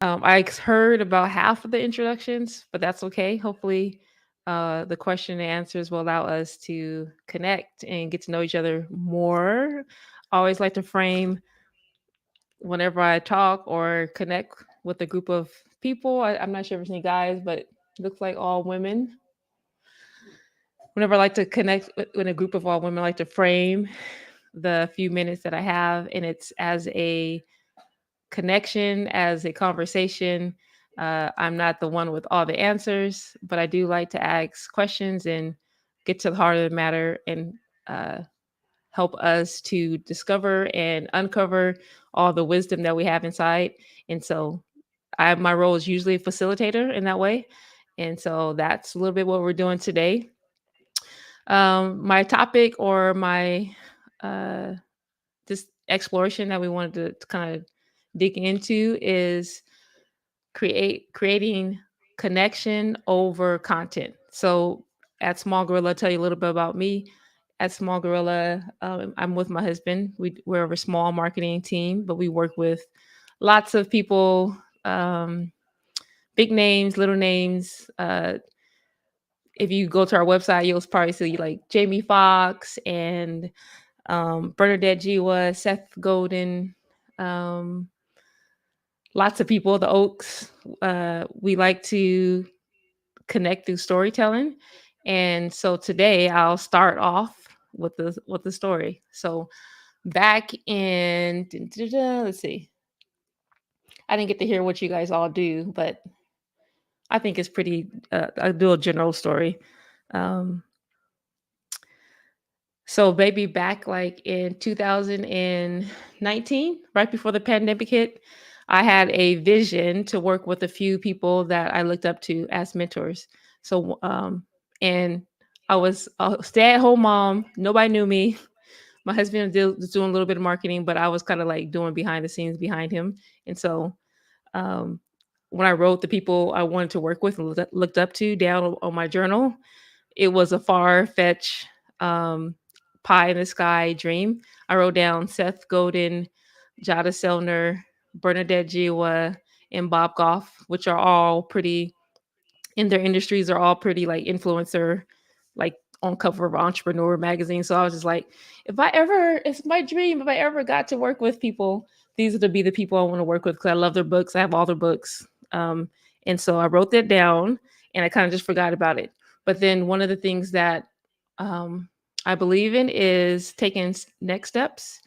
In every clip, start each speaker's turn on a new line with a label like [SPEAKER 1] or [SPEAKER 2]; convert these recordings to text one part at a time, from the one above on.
[SPEAKER 1] I heard about half of the introductions, but that's okay. Hopefully, the question and answers will allow us to connect and get to know each other more. I always like to frame whenever I talk or connect with a group of people. I'm not sure if it's any guys, but it looks like all women. Whenever I like to connect with a group of all women, I like to frame the few minutes that I have, and it's as a connection, as a conversation. I'm not the one with all the answers, but I do like to ask questions and get to the heart of the matter and uh, help us to discover and uncover all the wisdom that we have inside. And so, my role is usually a facilitator in that way. And so that's a little bit what we're doing today. My topic or my uh, this exploration that we wanted to kind of dig into is creating connection over content. So at Small Gorilla, I'll tell you a little bit about me. At Small Gorilla, I'm with my husband. We're a small marketing team, but we work with lots of people, big names, little names. If you go to our website, you'll probably see like Jamie Foxx and Bernadette Jiwa, Seth Godin, um, lots of people, the Oaks. We like to connect through storytelling. And so today I'll start off with the story. So back in let's see. I didn't get to hear what you guys all do, but I think it's pretty I'll do a general story. Um so maybe back like in 2019, right before the pandemic hit, I had a vision to work with a few people that I looked up to as mentors. So and I was a stay-at-home mom. Nobody knew me. My husband was doing a little bit of marketing, but I was kind of like doing behind the scenes behind him. And so um, when I wrote the people I wanted to work with and looked up to down on my journal, it was a far-fetched um, pie in the sky dream. I wrote down Seth Godin, Jada Selner, Bernadette Jiwa, and Bob Goff, which are all pretty in their industries, are all pretty like influencer, like on cover of Entrepreneur magazine. So I was just like, it's my dream. If I ever got to work with people, these are to be the people I want to work with because I love their books. I have all their books. And so I wrote that down and I kind of just forgot about it. But then one of the things that um, I believe in is taking next steps,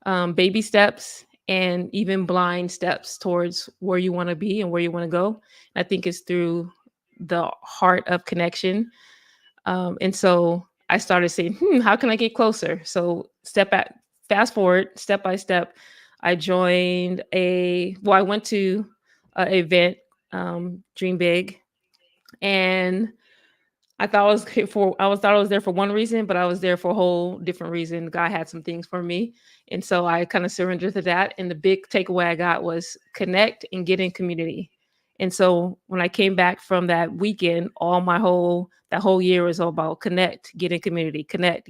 [SPEAKER 1] baby steps, and even blind steps towards where you want to be and where you want to go. I think it's through the heart of connection. And so I started saying, how can I get closer? So fast forward, step by step, I went to an event, Dream Big, and thought I was there for one reason, but I was there for a whole different reason. God had some things for me. And so I kind of surrendered to that. And the big takeaway I got was connect and get in community. And so when I came back from that weekend, that whole year was all about connect, get in community. I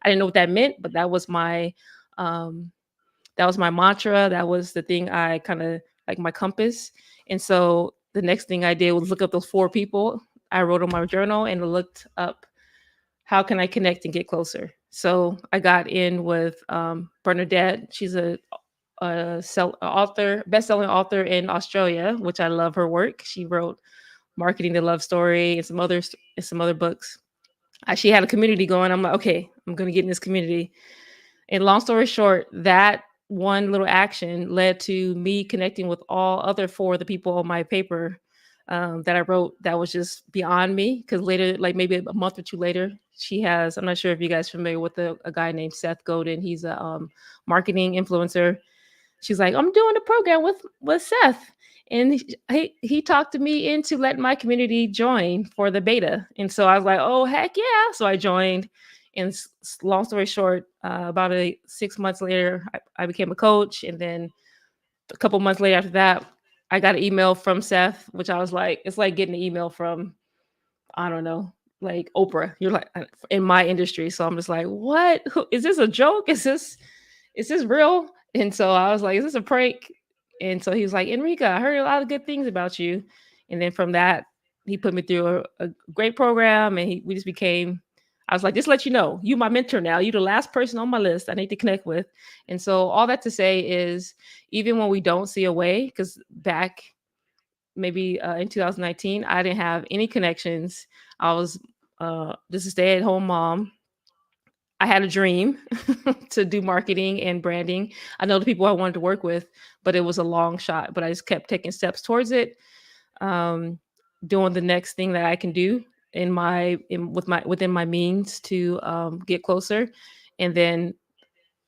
[SPEAKER 1] didn't know what that meant, but um that was my mantra. That was the thing I kind of like my compass. And so the next thing I did was look up those four people I wrote on my journal and looked up how can I connect and get closer. So I got in with Bernadette. She's author, best-selling author in Australia, which I love her work. She wrote Marketing the Love Story and some other books. She had a community going. I'm like, okay, I'm gonna get in this community. And long story short, that one little action led to me connecting with all other four of the people on my paper that I wrote that was just beyond me. Because later, like maybe a month or two later, I'm not sure if you guys are familiar with a guy named Seth Godin. He's a marketing influencer. She's like, I'm doing a program with Seth. And he talked to me into letting my community join for the beta. And so I was like, oh, heck yeah. So I joined. And long story short, about 6 months later, I became a coach. And then a couple months later after that, I got an email from Seth, which I was like, it's like getting an email from, I don't know, like Oprah. You're like in my industry. So I'm just like, what? Is this a joke? Is this real? And so I was like, is this a prank? And so he was like, Enrika, I heard a lot of good things about you. And then from that, he put me through a great program, and we just became. I was like, just let you know, you my mentor now. You the last person on my list I need to connect with. And so all that to say is, even when we don't see a way, because back maybe in 2019, I didn't have any connections. I was just a stay-at-home mom. I had a dream to do marketing and branding. I know the people I wanted to work with, but it was a long shot. But I just kept taking steps towards it, um, doing the next thing that I can do within my means to get closer. And then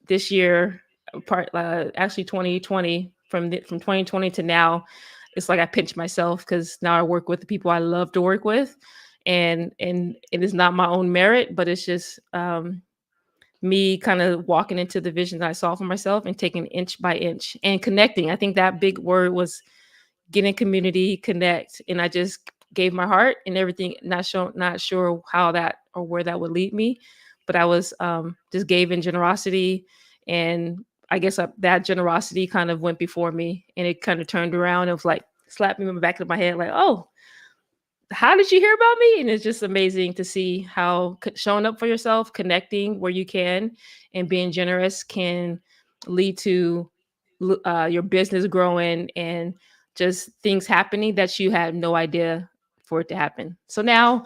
[SPEAKER 1] this year, actually 2020, from 2020 to now, it's like I pinched myself because now I work with the people I love to work with, and it is not my own merit, but it's just me kind of walking into the vision that I saw for myself and taking inch by inch and connecting. I think that big word was get in community, connect. And I just gave my heart and everything, not sure how that or where that would lead me. But I was just gave in generosity. And I guess that generosity kind of went before me, and it kind of turned around and was like, slapped me in the back of my head, like, oh, how did you hear about me? And it's just amazing to see how showing up for yourself, connecting where you can, and being generous can lead to your business growing and just things happening that you had no idea for it to happen. So now,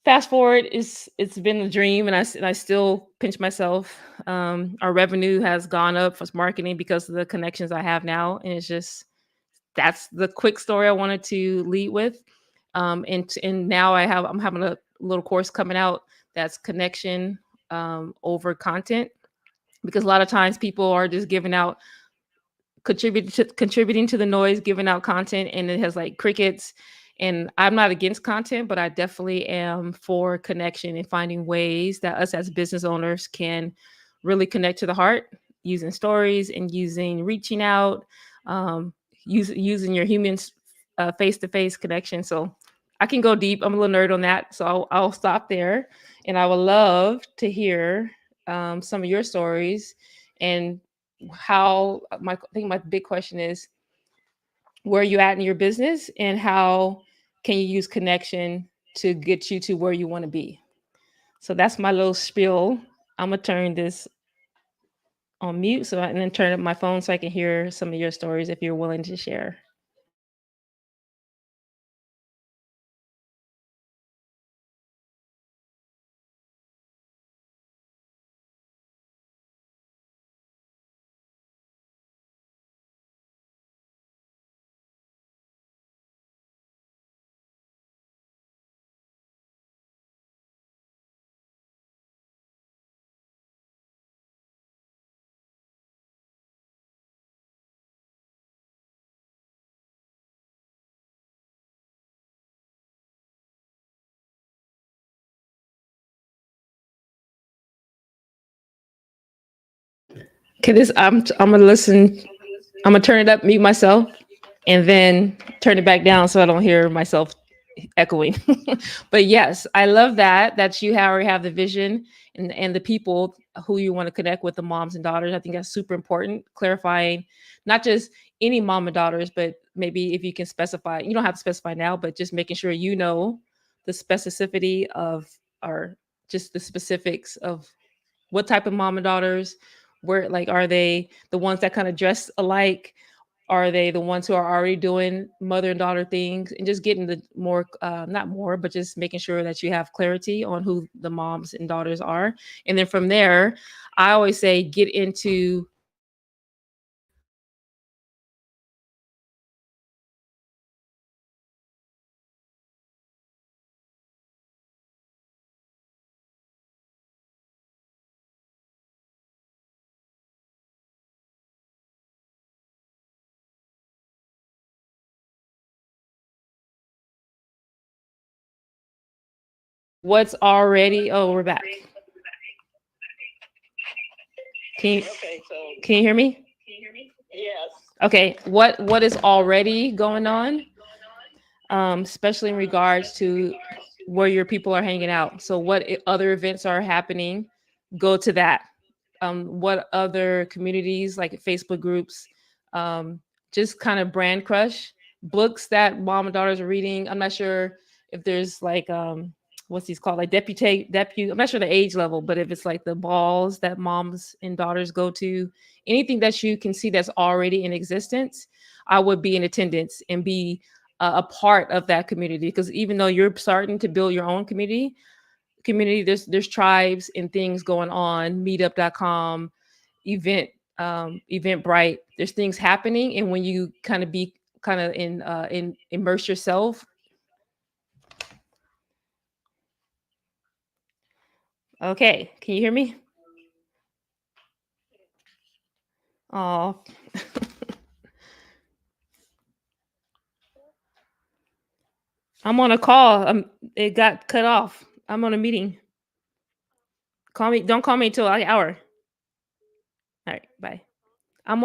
[SPEAKER 1] fast forward, it's been a dream, and I still pinch myself. Our revenue has gone up for marketing because of the connections I have now, and it's just that's the quick story I wanted to lead with. And now I'm having a little course coming out that's connection over content, because a lot of times people are just giving out contributing to the noise, giving out content, and it has like crickets. And I'm not against content, but I definitely am for connection and finding ways that us as business owners can really connect to the heart, using stories and using reaching out, using your humans face-to-face connection. So I can go deep. I'm a little nerd on that, so I'll stop there. And I would love to hear some of your stories, and I think my big question is, where are you at in your business, and how can you use connection to get you to where you want to be? So that's my little spiel. I'm gonna turn this on mute, and then turn up my phone so I can hear some of your stories if you're willing to share. Okay, this I'm gonna listen. I'm gonna turn it up, mute myself, and then turn it back down so I don't hear myself echoing. But yes, I love that you already have the vision and the people who you want to connect with, the moms and daughters. I think that's super important. Clarifying not just any mom and daughters, but maybe if you can specify, you don't have to specify now, but just making sure you know the specificity of, or just the specifics of what type of mom and daughters, where, like, are they the ones that kind of dress alike, are they the ones who are already doing mother and daughter things, and just getting the more, not more, but just making sure that you have clarity on who the moms and daughters are. And then from there, I always say get into what's already. Oh, we're back. Can you can you hear me? Okay, what is already going on, especially in regards to where your people are hanging out. So what other events are happening? Go to that. What other communities, like Facebook groups, um, just kind of brand crush books that mom and daughters are reading. I'm not sure if there's like what's these called, like deputy. I'm not sure the age level, but if it's like the balls that moms and daughters go to, anything that you can see that's already in existence, I would be in attendance and be a part of that community. Because even though you're starting to build your own community, there's tribes and things going on, meetup.com, event Eventbrite. There's things happening, and when you kind of be kind of in immerse yourself. Okay, can you hear me? Oh, I'm on a call. It got cut off. I'm on a meeting. Call me. Don't call me until like hour. All right, bye. I'm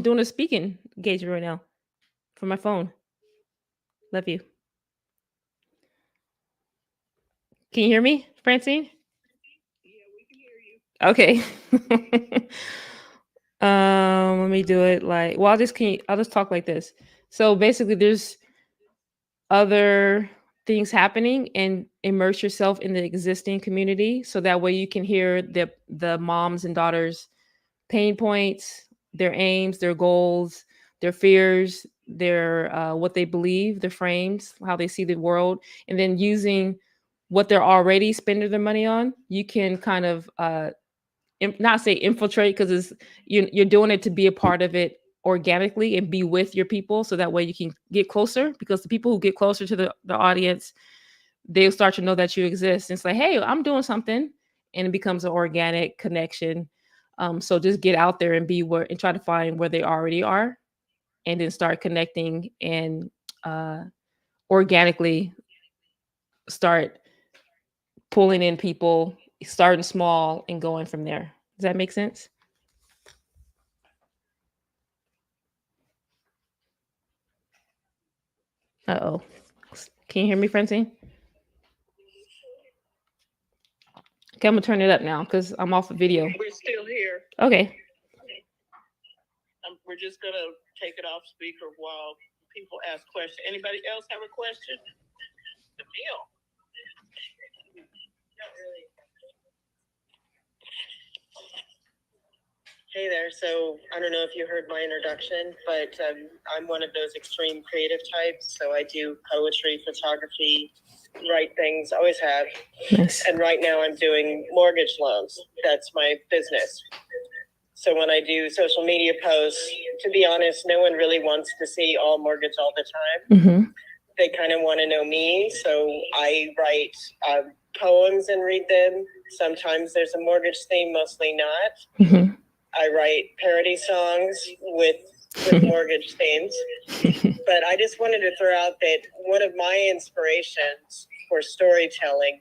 [SPEAKER 1] doing a speaking engagement right now for my phone. Love you. Can you hear me, Francine? Okay. Let me do it like, well, I'll just talk like this. So basically there's other things happening, and immerse yourself in the existing community so that way you can hear the moms and daughters pain points, their aims, their goals, their fears, their what they believe, their frames, how they see the world, and then using what they're already spending their money on, you can kind of not say infiltrate, because it's you're doing it to be a part of it organically and be with your people, so that way you can get closer, because the people who get closer to the audience, they'll start to know that you exist, and it's like, hey, I'm doing something, and it becomes an organic connection. So just get out there and be where, and try to find where they already are, and then start connecting, and uh, organically start pulling in people, starting small and going from there. Does that make sense? Uh-oh. Can you hear me, Francine? Okay, I'm gonna turn it up now because I'm off of video.
[SPEAKER 2] We're still here.
[SPEAKER 1] Okay.
[SPEAKER 2] We're just gonna take it off speaker while people ask questions. Anybody else have a question? The meal. Hey there. So I don't know if you heard my introduction, but I'm one of those extreme creative types. So I do poetry, photography, write things, always have.
[SPEAKER 1] Nice.
[SPEAKER 2] And right now I'm doing mortgage loans. That's my business. So when I do social media posts, to be honest, no one really wants to see all mortgage all the time.
[SPEAKER 1] Mm-hmm.
[SPEAKER 2] They kind of want to know me. So I write poems and read them. Sometimes there's a mortgage theme, mostly not.
[SPEAKER 1] Mm-hmm.
[SPEAKER 2] I write parody songs with mortgage themes. But I just wanted to throw out that one of my inspirations for storytelling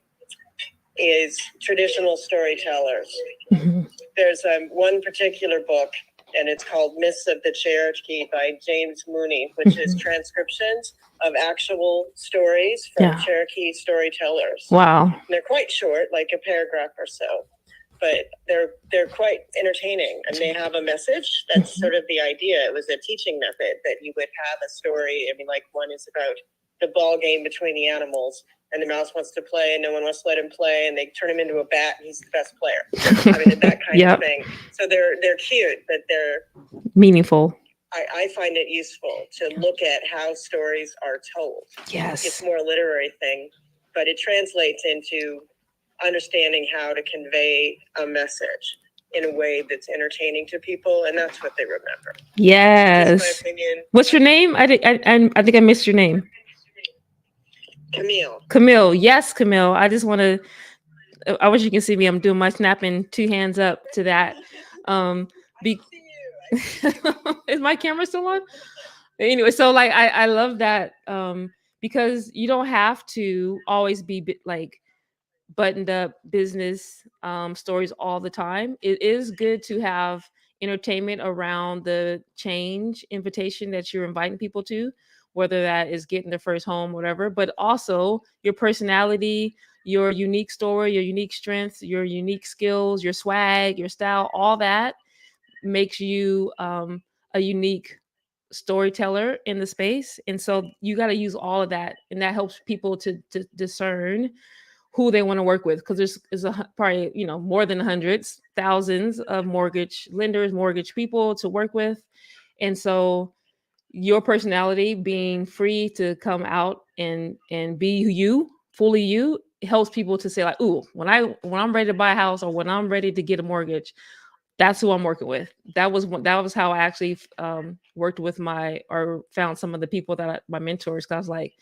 [SPEAKER 2] is traditional storytellers.
[SPEAKER 1] Mm-hmm.
[SPEAKER 2] There's one particular book, and it's called Myths of the Cherokee by James Mooney, which is transcriptions of actual stories from Cherokee storytellers.
[SPEAKER 1] Wow.
[SPEAKER 2] And they're quite short, like a paragraph or so, but they're quite entertaining, and they have a message. That's sort of the idea. It was a teaching method that you would have a story. I mean, like one is about the ball game between the animals, and the mouse wants to play and no one wants to let him play, and they turn him into a bat and he's the best player. I mean, that kind of thing. So they're cute, but they're
[SPEAKER 1] meaningful.
[SPEAKER 2] I find it useful to look at how stories are told.
[SPEAKER 1] Yes.
[SPEAKER 2] It's more a literary thing, but it translates into understanding how to convey a message in a way that's entertaining to people, and that's what they remember.
[SPEAKER 1] Yes.
[SPEAKER 2] That's my opinion.
[SPEAKER 1] What's your name? I think I missed your name.
[SPEAKER 2] Camille.
[SPEAKER 1] Camille. Yes, Camille. I just want to. I wish you can see me. I'm doing my snapping 2 hands up to that. Be- Is my camera still on? Anyway, so like I love that because you don't have to always be like buttoned up business stories all the time. It is good to have entertainment around the change invitation that you're inviting people to, whether that is getting their first home, whatever, but also your personality, your unique story, your unique strengths, your unique skills, your swag, your style, all that makes you a unique storyteller in the space. And so you got to use all of that. And that helps people to discern who they want to work with. Cause there's probably, more than hundreds, thousands of mortgage lenders, mortgage people to work with. And so your personality being free to come out and be you, fully you, helps people to say like, ooh, when I'm ready to buy a house or when I'm ready to get a mortgage, that's who I'm working with. That was how I actually worked with or found some of the people my mentors. Cause I was like,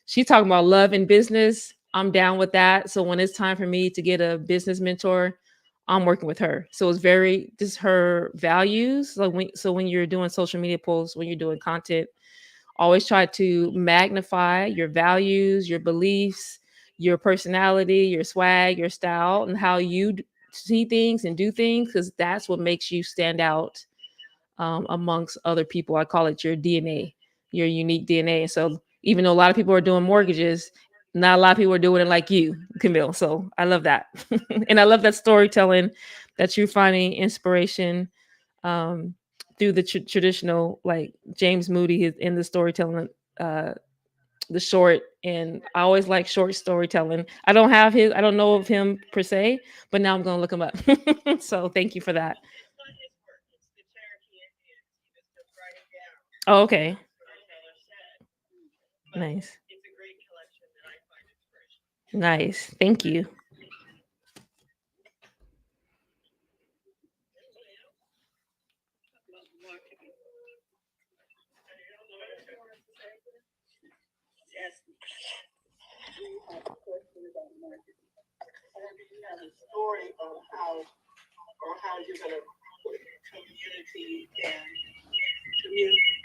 [SPEAKER 1] she's talking about love and business. I'm down with that. So when it's time for me to get a business mentor, I'm working with her. So it's very just her values. Like when you're doing social media posts, when you're doing content, always try to magnify your values, your beliefs, your personality, your swag, your style, and how you see things and do things, because that's what makes you stand out amongst other people. I call it your DNA, your unique DNA. And so even though a lot of people are doing mortgages, not a lot of people are doing it like you, Camille. So I love that. And I love that storytelling, that you're finding inspiration um, through the traditional, like James Moody is in the storytelling, uh, the short. And I always like short storytelling. I don't know of him per se, but now I'm going to look him up. So thank you for that.
[SPEAKER 2] It's not his work. It's the Cherokee Indians. He was just writing down
[SPEAKER 1] Oh,
[SPEAKER 2] what
[SPEAKER 1] okay.
[SPEAKER 2] the storyteller said. But
[SPEAKER 1] Nice.
[SPEAKER 2] it's a great collection that I find inspirational.
[SPEAKER 1] Nice. Thank you.
[SPEAKER 2] Anybody else? Marketing. Anyone wants to say anything? Yes. Do you have a question about marketing? Or do you have a story of how you're going to put community and community?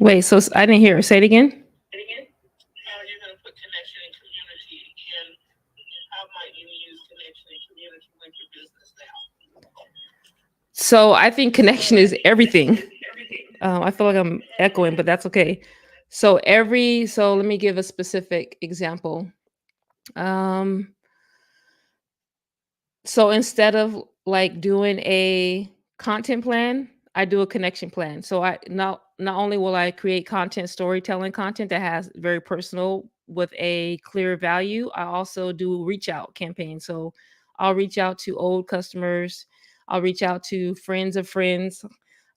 [SPEAKER 1] Wait, so I didn't hear her. Say it again.
[SPEAKER 2] And again, how you're going to put connection and community, and how might you use connection and community with your business now?
[SPEAKER 1] So I think connection is everything.
[SPEAKER 2] Everything.
[SPEAKER 1] I feel like I'm echoing, but that's okay. So let me give a specific example. Um, so instead of like doing a content plan, I do a connection plan. So I not only will I create content, storytelling content that has very personal with a clear value, I also do reach out campaigns. So I'll reach out to old customers, I'll reach out to friends of friends,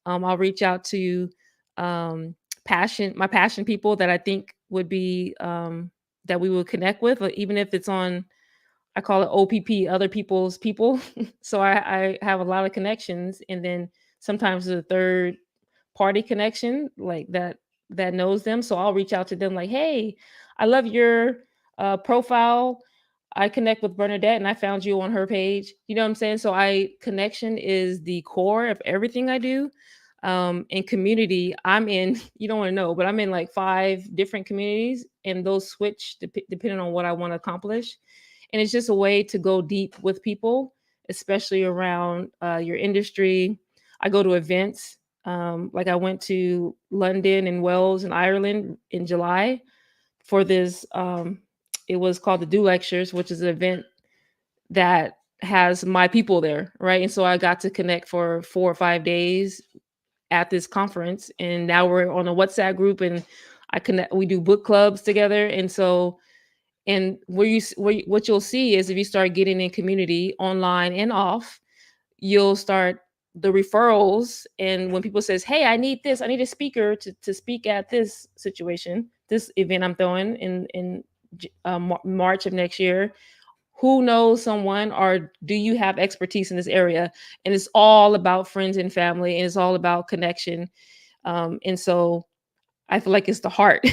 [SPEAKER 1] I'll reach out to my passion people that I think would be that we would connect with, even if it's on, I call it OPP, other people's people. So I have a lot of connections, and then sometimes the third party connection like that knows them. So I'll reach out to them like, hey, I love your profile. I connect with Bernadette and I found you on her page. You know what I'm saying? So I connection is the core of everything I do. In community, I'm in, you don't want to know, but I'm in like 5 different communities, and those switch depending on what I want to accomplish. And it's just a way to go deep with people, especially around your industry. I go to events. Like I went to London and Wales and Ireland in July for this. It was called the Do Lectures, which is an event that has my people there, right? And so I got to connect for 4 or 5 days at this conference, and now we're on a WhatsApp group, and I connect. We do book clubs together, and so and what you'll see is if you start getting in community online and off, you'll start the referrals. And when people says, hey, I need a speaker to speak at this situation, this event I'm throwing in March of next year, who knows someone, or do you have expertise in this area? And it's all about friends and family, and it's all about connection. And so I feel like it's the heart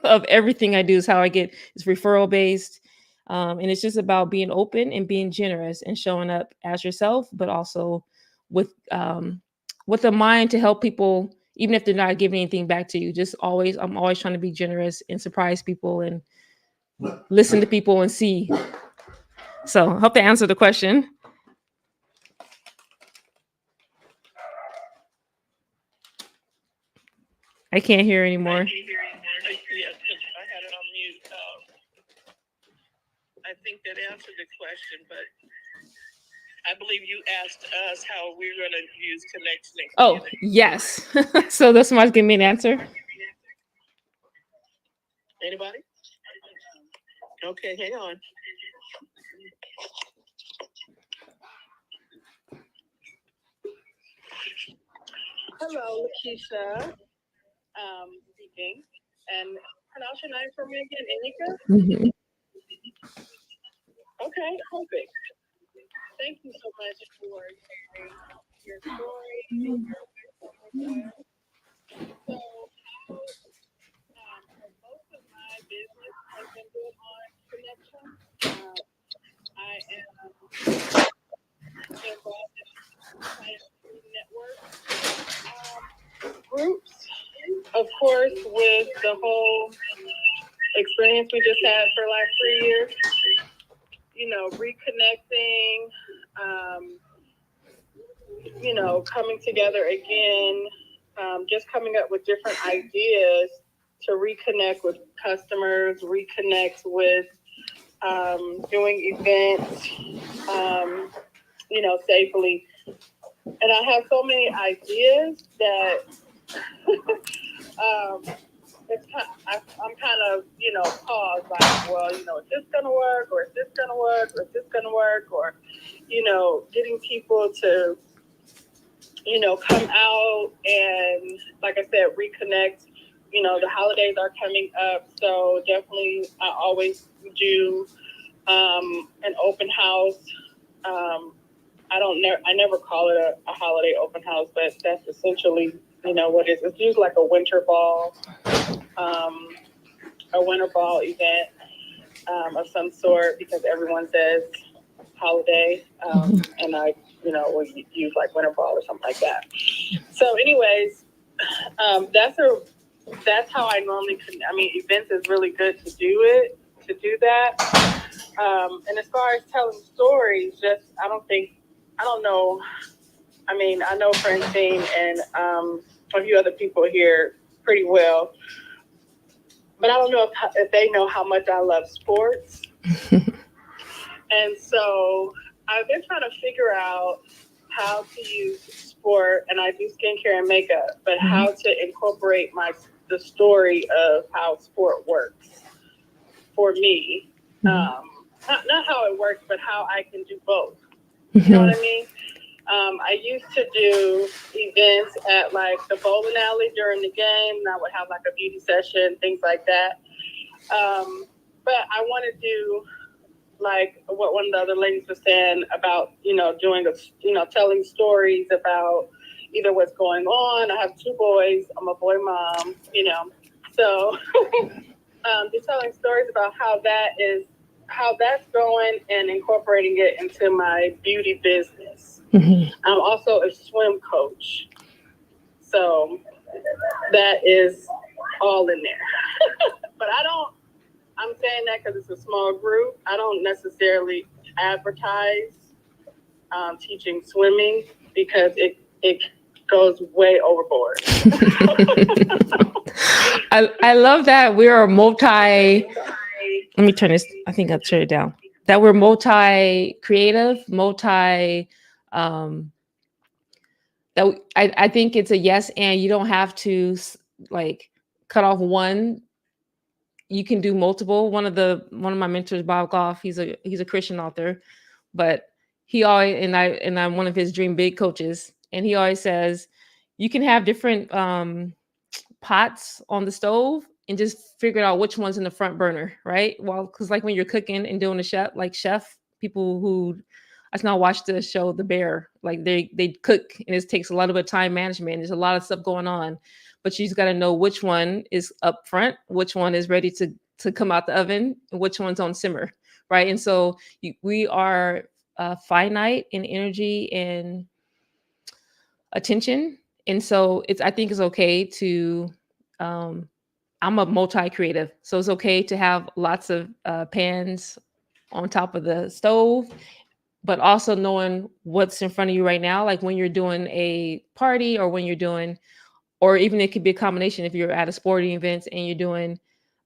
[SPEAKER 1] of everything I do, is how I get. It's referral based. And it's just about being open and being generous and showing up as yourself, but also with a mind to help people, even if they're not giving anything back to you. I'm always trying to be generous and surprise people and listen to people and see. So I hope to answer the question. I can't hear anymore.
[SPEAKER 2] Yes, 'cause I had it on mute. I think that answered the question, but I believe you asked us how we're going to use connection and
[SPEAKER 1] Oh,
[SPEAKER 2] community.
[SPEAKER 1] yes. So this somebody's give me an answer.
[SPEAKER 2] Anybody? Okay, hang on. Hello, Lakeisha. Speaking. And pronounce your name for me again, Enrika?
[SPEAKER 1] Mm-hmm.
[SPEAKER 2] Okay, perfect. Thank you so much for sharing your story and your wisdom. So, most of my business has been built on connection. I am involved in scientific network groups, of course, with the whole experience we just had for like 3 years. You know, reconnecting, you know, coming together again, just coming up with different ideas to reconnect with customers, reconnect with doing events, you know, safely. And I have so many ideas that I'm kind of, you know, paused, like, well, you know, is this going to work, or is this going to work, or is this going to work, or, you know, getting people to, you know, come out and, like I said, reconnect. You know, the holidays are coming up, so definitely I always do an open house. I never call it a holiday open house, but that's essentially, you know, what it is. It's usually like a winter ball event of some sort, because everyone says holiday, and I, you know, would use like winter ball or something like that. So, anyways, that's how I normally. I mean, events is really good to do that. And as far as telling stories, I don't know. I mean, I know Francine and a few other people here pretty well, but I don't know if they know how much I love sports. And so I've been trying to figure out how to use sport, and I do skincare and makeup, but how to incorporate the story of how sport works for me. Not how it works, but how I can do both. You know what I mean? I used to do events at like the bowling alley during the game, and I would have like a beauty session, things like that. But I want to do like what one of the other ladies was saying about, you know, telling stories about either what's going on. I have 2 boys. I'm a boy mom, you know, so just telling stories about how that's going and incorporating it into my beauty business. I'm also a swim coach, so that is all in there. But I'm saying that because it's a small group. I don't necessarily advertise teaching swimming, because it goes way overboard.
[SPEAKER 1] I love that we're multi. Let me turn this. I think I'll turn it down. That we're multi creative, multi. That I think it's a yes, and you don't have to like cut off one. You can do multiple. One of my mentors, Bob Goff, he's a Christian author, but he always, and I'm one of his dream big coaches, and he always says you can have different pots on the stove and just figure out which one's in the front burner, right? Well, because like when you're cooking and doing chef people who I now watch the show The Bear, like they cook, and it takes a lot of time management. There's a lot of stuff going on, but you just got to know which one is up front, which one is ready to come out the oven, and which one's on simmer, right? And so we are finite in energy and attention, and so I think it's okay to. I'm a multi-creative, so it's okay to have lots of pans on top of the stove, but also knowing what's in front of you right now, like when you're doing a party, or when you're doing, or even it could be a combination if you're at a sporting event and you're doing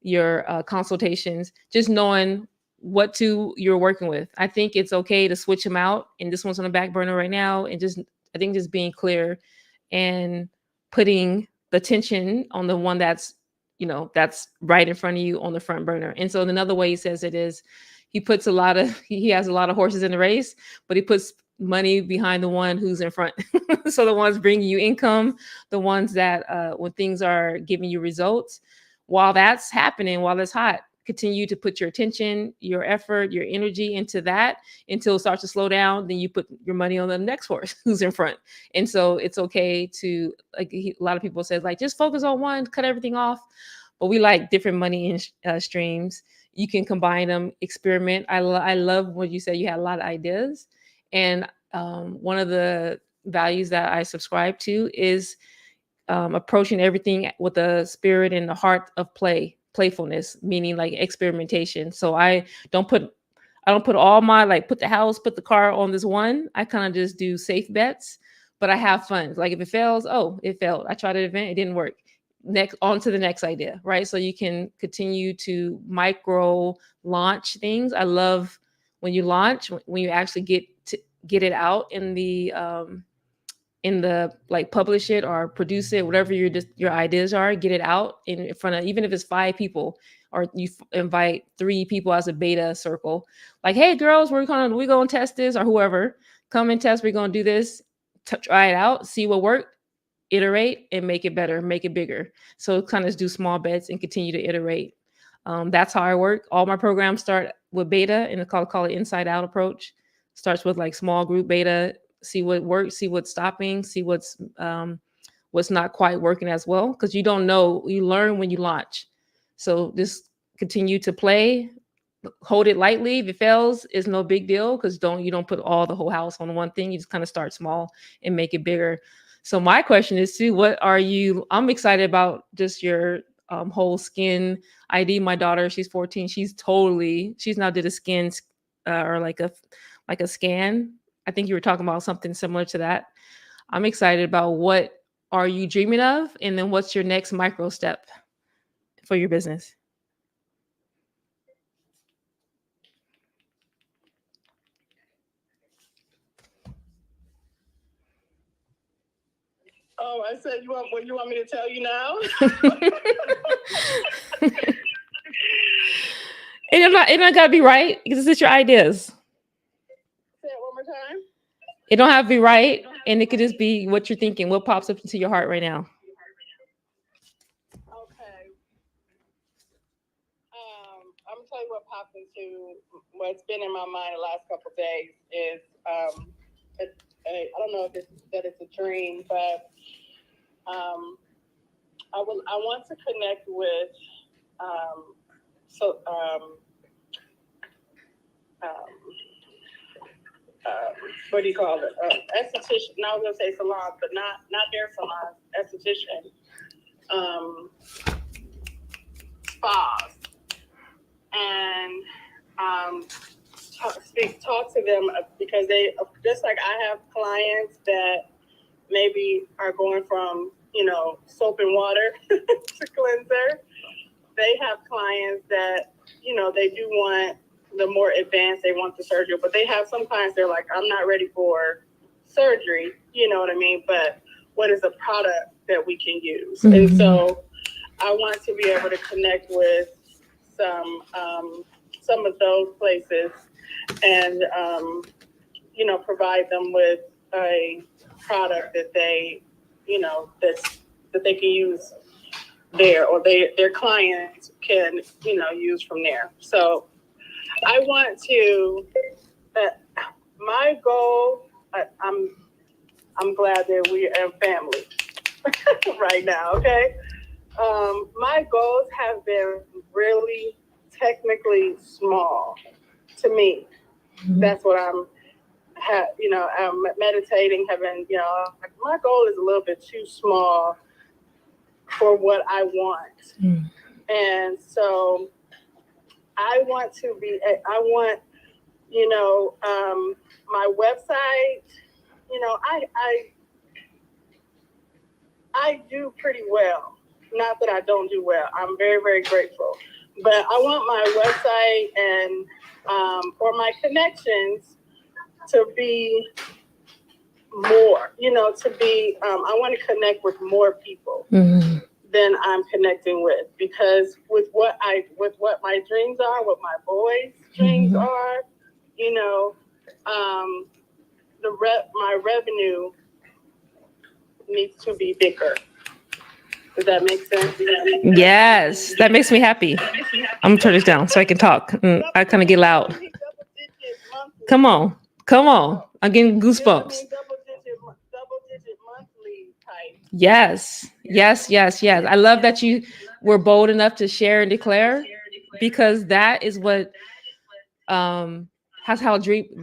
[SPEAKER 1] your consultations, just knowing what two you're working with. I think it's okay to switch them out, and this one's on the back burner right now, and just I think just being clear and putting the attention on the one that's, that's right in front of you on the front burner. And so another way he says it is he puts a lot of he has a lot of horses in the race, but he puts money behind the one who's in front. So the ones bringing you income, the ones that when things are giving you results, while that's happening, while it's hot, continue to put your attention, your effort, your energy into that until it starts to slow down. Then you put your money on the next horse who's in front. And so it's okay to, like, a lot of people says, like, just focus on one, cut everything off. But we like different money streams. You can combine them, experiment. I love what you said. You had a lot of ideas. And one of the values that I subscribe to is approaching everything with a spirit and the heart of playfulness, meaning like experimentation. So I don't put all my, like, put the house, put the car on this one. I kind of just do safe bets, but I have fun. Like if it fails, oh, it failed. I tried an event, it didn't work. Next, on to the next idea, right? So you can continue to micro launch things. I love when you launch, when you actually get it out in the, like, publish it or produce it, whatever your ideas are, get it out in front of, even if it's 5 people, or you invite 3 people as a beta circle, like, hey girls, we're gonna test this, or whoever, come and test, we're gonna do this, try it out, see what worked, iterate and make it better, make it bigger. So kind of do small bets and continue to iterate. That's how I work. All my programs start with beta, and call it inside out approach. Starts with like small group beta, see what works, see what's stopping, see what's not quite working as well. Because you don't know, you learn when you launch. So just continue to play, hold it lightly. If it fails, it's no big deal, because you don't put all the whole house on one thing. You just kind of start small and make it bigger. So my question is, too, what are you? I'm excited about just your whole skin ID. My daughter, she's 14. She's now did a skin or like a scan. I think you were talking about something similar to that. I'm excited about what are you dreaming of, and then what's your next micro step for your business.
[SPEAKER 2] Oh, I said you want what you want me to tell you now?
[SPEAKER 1] It don't gotta be right, because it's your ideas.
[SPEAKER 2] Say it one more time.
[SPEAKER 1] It don't have to be right, and it could just be what you're thinking, what pops up into your heart right now.
[SPEAKER 2] Okay. I'm gonna tell you what popped into what's been in my mind the last couple of days is I don't know if it's a dream, but I want to connect with so what do you call it? Esthetician. Now I was gonna say salon, but not their salon. Esthetician. Spas. And talk to them, because they, just like I have clients that maybe are going from soap and water to cleanser. They have clients that they do want the more advanced. They want the surgery, but they have some clients they're like, I'm not ready for surgery. You know what I mean? But what is a product that we can use? Mm-hmm. And so I want to be able to connect with some of those places and provide them with a product that they that they can use there, or their clients can use from there. So I want to my goal. I'm glad that we are family right now. Okay. My goals have been really technically small to me. Mm-hmm. That's what I'm meditating, having, my goal is a little bit too small for what I want. Mm. And so I want my website, I do pretty well. Not that I don't do well. I'm very, very grateful.
[SPEAKER 3] But I want my website and or my connections to be more, to be, I want to connect with more people than I'm connecting with, because with what my dreams are, what my boys' dreams are, my revenue needs to be bigger. Does that make sense?
[SPEAKER 1] Yes, that makes me happy. I'm gonna turn this down so I can talk. I kind of get loud. Come on, come on. I'm getting goosebumps.
[SPEAKER 3] Double-digit monthly type.
[SPEAKER 1] Yes, yes, yes, yes. I love that you were bold enough to share and declare, because that is what um has how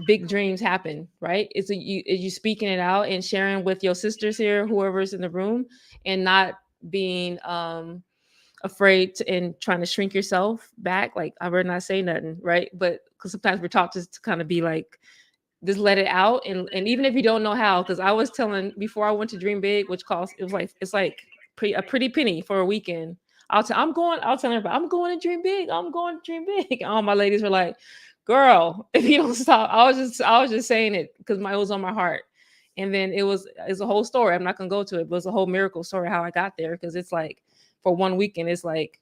[SPEAKER 1] big dreams happen, right? It's you speaking it out and sharing with your sisters here, whoever's in the room, and not being afraid and trying to shrink yourself back. Like, I better not say nothing, right? But because sometimes we're taught to kind of be like, just let it out, and even if you don't know how, because I was telling before I went to Dream Big, which cost, it was like, it's like a pretty penny for a weekend. I'll tell everybody, I'm going to Dream Big, I'm going to Dream Big, and all my ladies were like, girl, if you don't stop. I was just saying it because it was on my heart. And then it's a whole story. I'm not gonna go to it, but it's a whole miracle story how I got there, because it's like, for one weekend, it's like,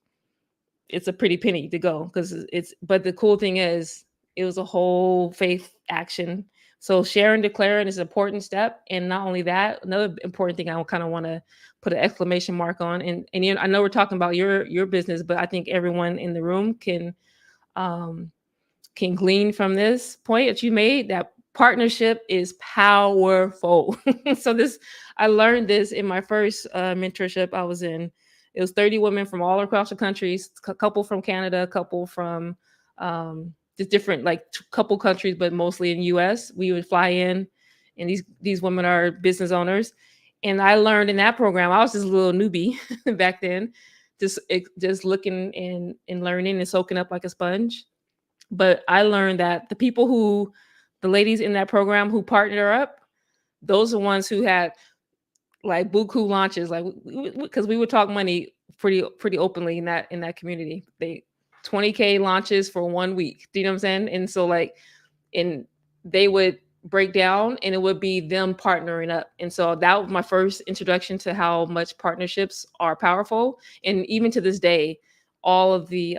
[SPEAKER 1] it's a pretty penny to go, because it's but the cool thing is, it was a whole faith action. So sharing, declaring is an important step. And not only that, another important thing I kind of want to put an exclamation mark on, and I know we're talking about your business, but I think everyone in the room um can glean from this point that you made, that partnership is powerful. So this, I learned this in my first mentorship I was in. It was 30 women from all across the countries, a couple from Canada, a couple from just different, like couple countries, but mostly in US. We would fly in, and these women are business owners. And I learned in that program, I was just a little newbie back then, just looking and learning and soaking up like a sponge. But I learned that the ladies in that program who partner up, those are ones who had like buku launches, like, because we would talk money pretty openly in that community. They 20K launches for 1 week. Do you know what I'm saying? And so, like, and they would break down, and it would be them partnering up. And so that was my first introduction to how much partnerships are powerful. And even to this day, all of the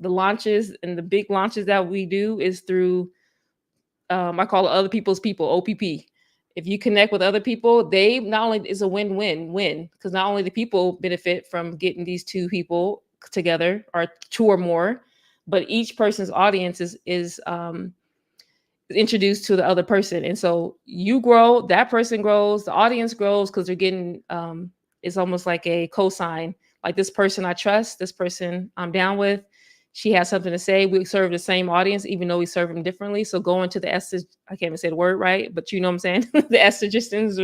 [SPEAKER 1] launches and the big launches that we do is through, I call it other people's people, OPP. If you connect with other people, they not only is a win-win-win, because not only the people benefit from getting these two people together, or two or more, but each person's audience is introduced to the other person. And so you grow, that person grows, the audience grows, because they're getting it's almost like a cosign. Like, this person I trust, this person I'm down with, she has something to say. We serve the same audience, even though we serve them differently. So going to the I can't even say the word right, but you know what I'm saying? The estrogens,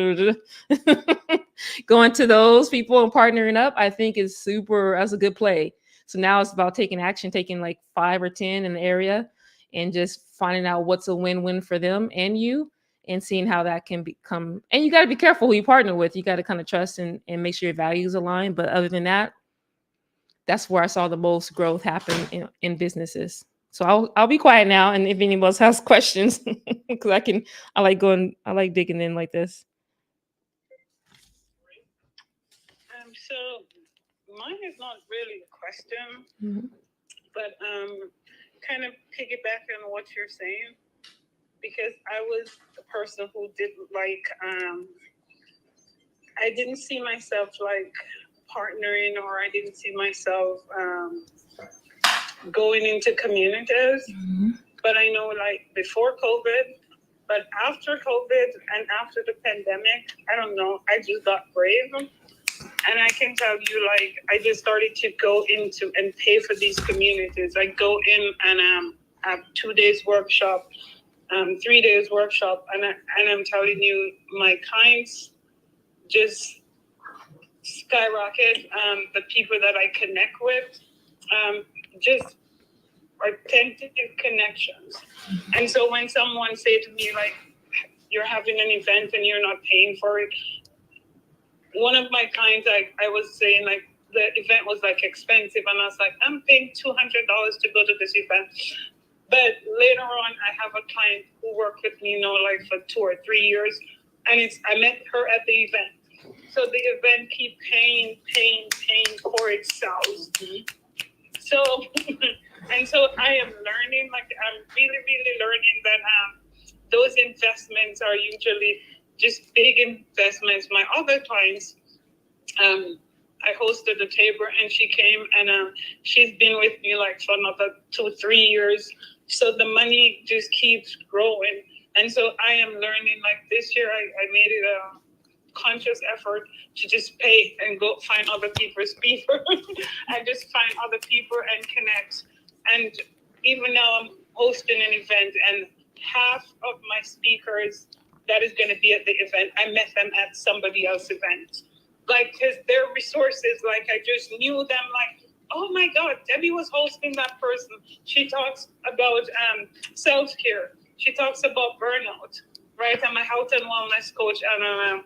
[SPEAKER 1] going to those people and partnering up, I think is super, that's a good play. So now it's about taking action, taking like 5 or 10 in the area, and just finding out what's a win-win for them and you, and seeing how that can become. And you got to be careful who you partner with. You got to kind of trust and make sure your values align. But other than that, that's where I saw the most growth happen in businesses. So I'll be quiet now, and if anyone else has questions, because I like digging in like this.
[SPEAKER 3] So mine is not really a question, but kind of piggyback on what you're saying, because I was a person who didn't like, I didn't see myself like partnering, or I didn't see myself going into communities. But I know, like, before COVID, but after COVID and after the pandemic, I don't know, I just got brave. And I can tell you, like, I just started to go into and pay for these communities. I go in and have 2 days workshop, 3 days workshop, and I'm telling you, my clients just skyrocket. The people that I connect with, just authentic connections. And so when someone say to me, like, you're having an event and you're not paying for it, one of my clients, I was saying, like, the event was like expensive, and I was like, I'm paying $200 to go to this event. But later on, I have a client who worked with me, like for 2 or 3 years, and I met her at the event. So the event keep paying for itself. So, and so I am learning, like I'm really learning that those investments are usually just big investments. My other clients, I hosted a table and she came and she's been with me like for another 2-3 years. So the money just keeps growing. And so I am learning, like this year I made it a conscious effort to just pay and go find other people's people and just find other people and connect. And even now I'm hosting an event and half of my speakers that is going to be at the event, I met them at somebody else's event. Like, because their resources, like I just knew them, like, oh my God, Debbie was hosting that person. She talks about self-care. She talks about burnout, right? I'm a health and wellness coach and I'm a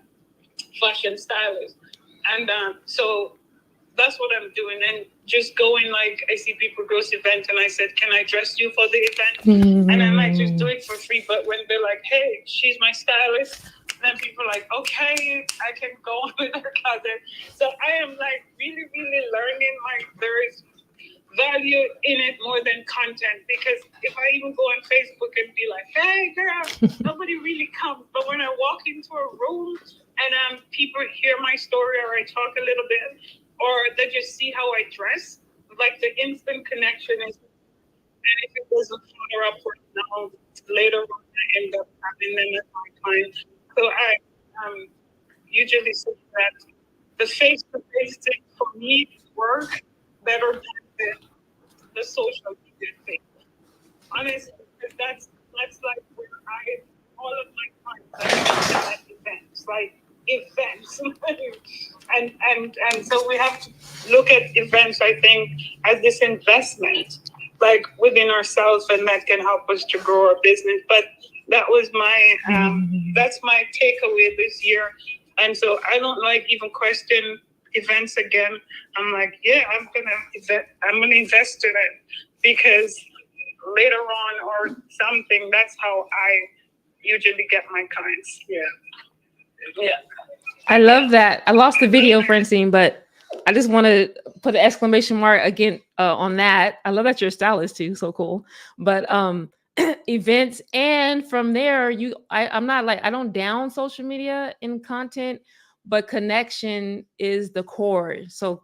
[SPEAKER 3] fashion stylist. And so that's what I'm doing. And just going, like, I see people go to events and I said, can I dress you for the event? And I might just do it for free. But when they're like, hey, she's my stylist, then people are like, okay, I can go on with her closet. So I am like really learning, like there is value in it more than content. Because if I even go on Facebook and be like, hey girl, nobody really comes. But when I walk into a room and people hear my story or I talk a little bit, or they just see how I dress, like the instant connection is. And if it doesn't follow up right now, later on I end up having them as my client. So I usually say that the face-to-face thing for me work better than the social media thing. Honestly, because that's like where all of my clients are at events, like events. and so we have to look at events, I think, as this investment, like within ourselves, and that can help us to grow our business. But that was that's my takeaway this year. And so I don't like even question events again. I'm like, yeah, I'm gonna invest in it because later on or something, that's how I usually get my clients. Yeah.
[SPEAKER 1] I love that. I lost the video, Francine, but I just want to put an exclamation mark again on that. I love that you're a stylist too. So cool. But events, and from there, I'm not like, I don't down social media in content, but connection is the core. So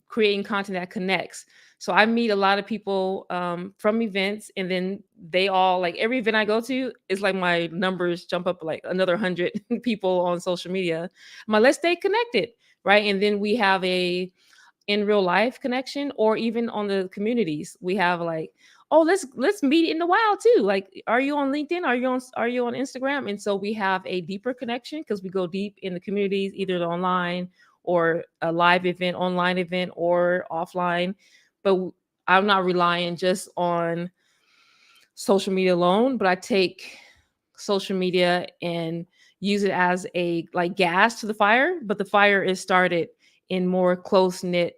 [SPEAKER 1] creating content that connects. So I meet a lot of people from events, and then they all, like, every event I go to is like my numbers jump up like another 100 people on social media. Let's stay connected, right? And then we have a in real life connection, or even on the communities we have, like, oh, let's meet in the wild too. Like, are you on LinkedIn? Are you on Instagram? And so we have a deeper connection because we go deep in the communities, either online or a live event, online event, or offline. But I'm not relying just on social media alone, but I take social media and use it as a, like, gas to the fire. But the fire is started in more close knit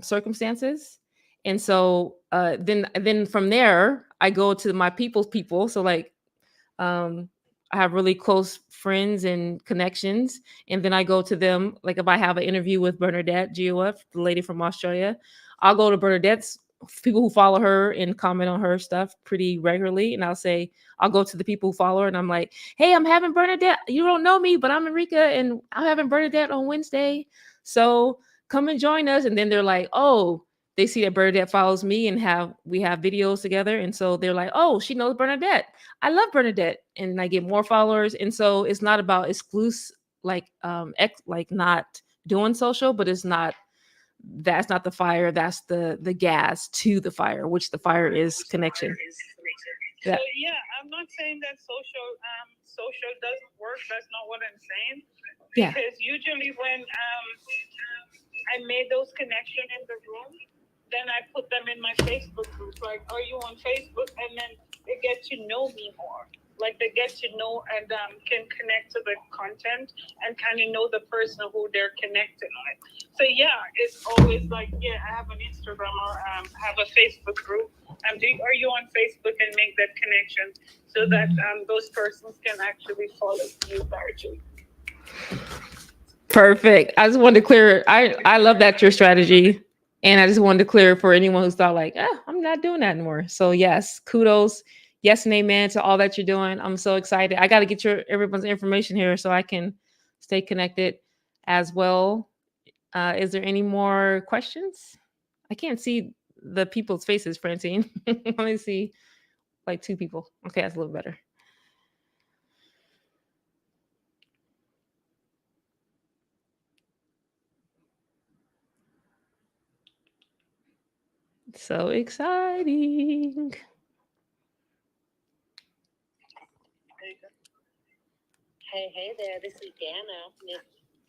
[SPEAKER 1] circumstances. And so then from there I go to my people's people. So, like, um I have really close friends and connections, and then I go to them. Like, if I have an interview with Bernadette GOF, the lady from Australia, I'll go to Bernadette's people who follow her and comment on her stuff pretty regularly, and I'll go to the people who follow her and I'm like, hey, I'm having Bernadette, you don't know me, but I'm Enrika and I'm having Bernadette on Wednesday, so come and join us. And then they're like, oh, they see that Bernadette follows me and we have videos together, and so they're like, oh, she knows Bernadette, I love Bernadette, and I get more followers. And so it's not about exclusive, like, like not doing social, but that's not the fire, that's the gas to the fire, which the fire is connection.
[SPEAKER 3] So yeah, I'm not saying that social doesn't work. That's not what I'm saying. Because usually when I made those connections in the room, then I put them in my Facebook group. Like, are you on Facebook? And then they get to know me more. like they get to know and can connect to the content and kind of know the person who they're connected with. So yeah, it's always like, yeah, I have an Instagram or have a Facebook group. Are you on Facebook, and make that connection so that those persons can actually follow you directly.
[SPEAKER 1] Perfect. I just wanted to clear. I love that your strategy, and I just wanted to clear for anyone who's thought like, I'm not doing that anymore. So yes, kudos, yes and amen to all that you're doing. I'm so excited. I got to get your everyone's information here so I can stay connected as well. Is there any more questions? I can't see the people's faces, Francine. Let me see, like two people. Okay, that's a little better. So exciting.
[SPEAKER 4] Hey there, this is Dana, Miss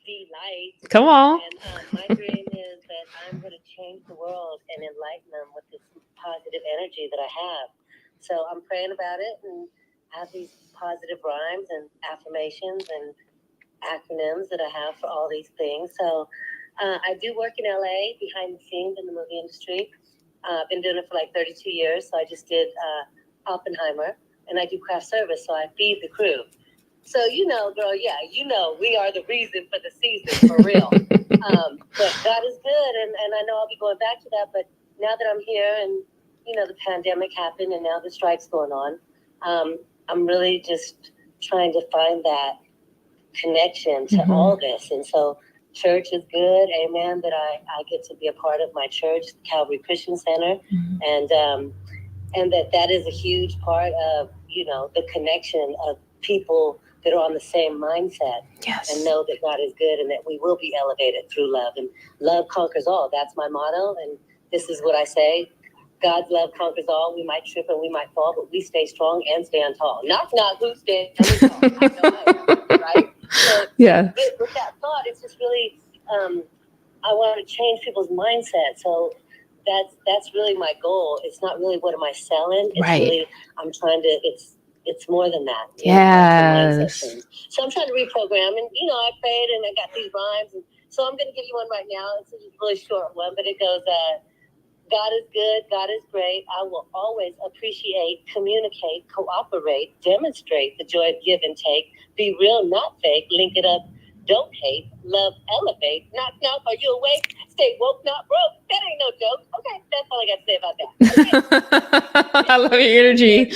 [SPEAKER 4] D Light.
[SPEAKER 1] Come on.
[SPEAKER 4] And my dream is that I'm going to change the world and enlighten them with this positive energy that I have. So I'm praying about it and have these positive rhymes and affirmations and acronyms that I have for all these things. So I do work in LA behind the scenes in the movie industry. I've been doing it for like 32 years. So I just did Oppenheimer, and I do craft service. So I feed the crew. So, girl, yeah, we are the reason for the season, for real. But God is good, and I know I'll be going back to that. But now that I'm here and, the pandemic happened and now the strike's going on, I'm really just trying to find that connection to all this. And so church is good, amen, that I get to be a part of my church, Calvary Christian Center, and that is a huge part of, the connection of people that are on the same mindset.
[SPEAKER 1] Yes.
[SPEAKER 4] And know that God is good and that we will be elevated through love. And love conquers all. That's my motto. And this is what I say. God's love conquers all. We might trip and we might fall, but we stay strong and stand tall. Knock, knock, who stands tall? I know I am, right? So
[SPEAKER 1] yeah.
[SPEAKER 4] With that thought, it's just really, I want to change people's mindset. So that's really my goal. It's not really what am I selling. It's really, I'm trying to, it's more than that.
[SPEAKER 1] Yes.
[SPEAKER 4] So I'm trying to reprogram, and I prayed and I got these rhymes, and so I'm going to give you one right now. It's a really short one, but it goes, God is good, God is great. I will always appreciate, communicate, cooperate, demonstrate the joy of give and take. Be real, not fake. Link it up. Don't hate. Love, elevate. Knock, knock. Are you awake? Stay woke, not broke. That ain't no joke. Okay, that's all I got to say about that. Okay.
[SPEAKER 1] I love your energy.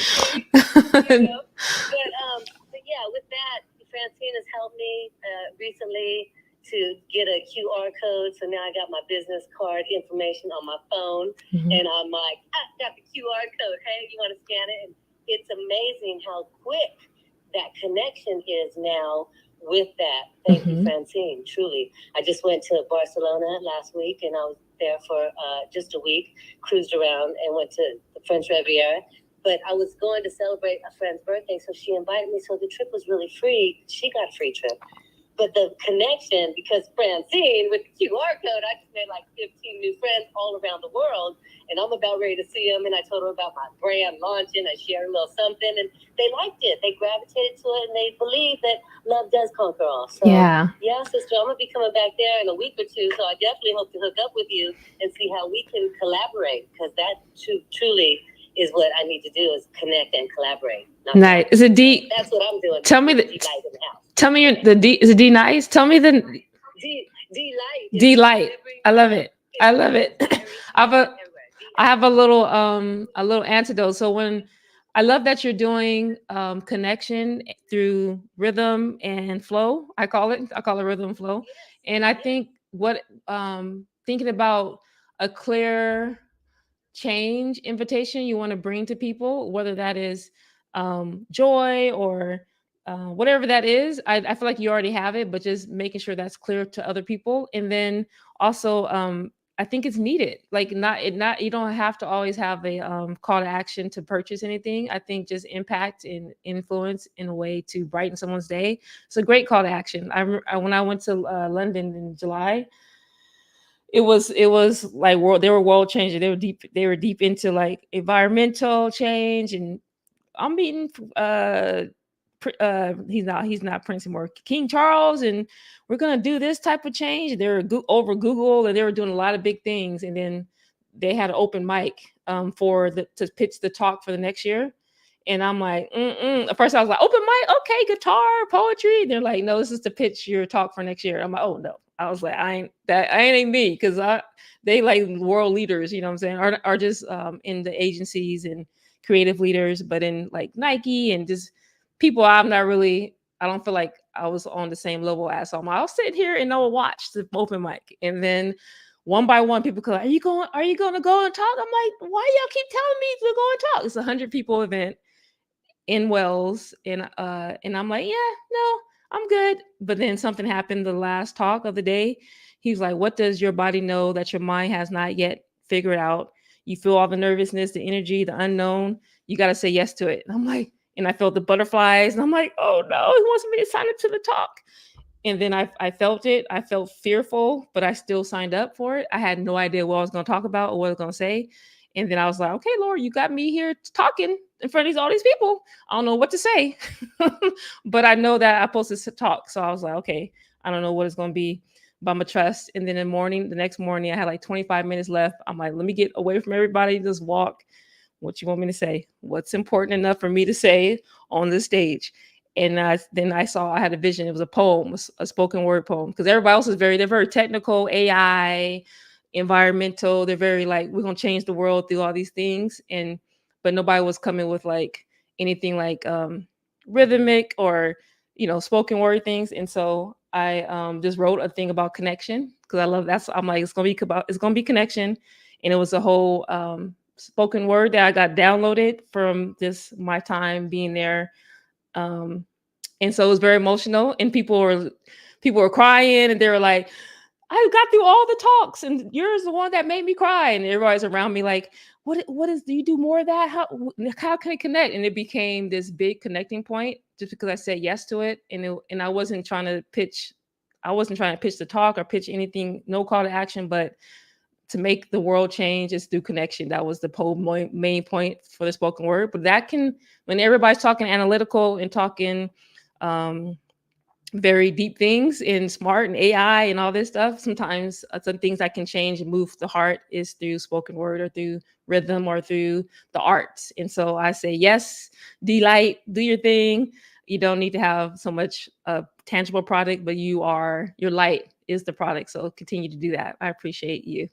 [SPEAKER 4] But yeah, with that, Francine has helped me recently to get a QR code. So now I got my business card information on my phone, and I'm like, I got the QR code. Hey, you want to scan it? And it's amazing how quick that connection is now with that. Thank you, Francine. Truly. I just went to Barcelona last week, and I was there for just a week, cruised around and went to the French Riviera. But I was going to celebrate a friend's birthday, so she invited me. So the trip was really free. She got a free trip. But the connection, because Francine, with the QR code, I just made like 15 new friends all around the world. And I'm about ready to see them. And I told her about my brand launching. I shared a little something. And they liked it. They gravitated to it. And they believe that love does conquer all. So, yeah, sister, I'm going to be coming back there in a week or two. So I definitely hope to hook up with you and see how we can collaborate. Because that truly is what I need to do, is connect and collaborate.
[SPEAKER 1] Nice. Is it D?
[SPEAKER 4] That's what I'm doing.
[SPEAKER 1] Tell me the
[SPEAKER 4] house.
[SPEAKER 1] Tell me the D. Is it D nice? Tell me the
[SPEAKER 4] D light.
[SPEAKER 1] D light. I love it. I love it. I have a little antidote. So when I love that you're doing connection through rhythm and flow. I call it rhythm and flow. And I think what thinking about a clear change invitation you want to bring to people, whether that is joy or whatever that is. I feel like you already have it, but just making sure that's clear to other people. And then also, I think it's needed. Like not you don't have to always have a call to action to purchase anything. I think just impact and influence in a way to brighten someone's day. It's a great call to action. When I went to London in July, it was like they were world changing. They were deep into like environmental change and I'm meeting he's not Prince anymore, King Charles, and we're gonna do this type of change. They're over Google, and they were doing a lot of big things, and then they had an open mic to pitch the talk for the next year. And I'm like, at first I was like, open mic, okay, guitar, poetry. They're like, no, this is to pitch your talk for next year. I'm like, oh no. I was like, I ain't me, because they like world leaders, you know what I'm saying, are just in the agencies and creative leaders, but in like Nike and just people I don't feel like I was on the same level as. So I'll sit here and I'll watch the open mic, and then one by one, people go, are you going to go and talk? I'm like, why y'all keep telling me to go and talk? It's a 100-people event in Wells, and I'm like, yeah, no, I'm good. But then something happened the last talk of the day. He's like, what does your body know that your mind has not yet figured out? You feel all the nervousness, the energy, the unknown. You got to say yes to it. And I'm like, and I felt the butterflies, and I'm like, oh no, he wants me to sign up to the talk. And then I felt it. I felt fearful, but I still signed up for it. I had no idea what I was going to talk about or what I was going to say. And then I was like, okay, Lord, you got me here talking in front of all these people. I don't know what to say, but I know that I'm supposed to talk. So I was like, okay, I don't know what it's going to be, but I'm going to trust. And then the next morning, I had like 25 minutes left. I'm like, let me get away from everybody, just walk. What you want me to say? What's important enough for me to say on the stage? And then I saw I had a vision. It was a poem, a spoken word poem, because everybody else is they're very technical, AI, environmental. They're very like, we're gonna change the world through all these things, but nobody was coming with like anything like rhythmic or spoken word things. And so I just wrote a thing about connection, because I love that. I'm like, it's gonna be connection, and it was a whole spoken word that I got downloaded from just my time being there. And so it was very emotional, and people were crying, and they were like, I got through all the talks, and you're the one that made me cry. And everybody's around me like, do you do more of that? How can it connect? And it became this big connecting point just because I said yes to it. And I wasn't trying to pitch the talk or pitch anything, no call to action, but to make the world change is through connection. That was the whole main point for the spoken word. But that when everybody's talking analytical and talking very deep things and smart and AI and all this stuff, sometimes some things that can change and move the heart is through spoken word or through rhythm or through the arts. And so I say, yes, delight, do your thing. You don't need to have so much tangible product, but your light is the product. So continue to do that. I appreciate you.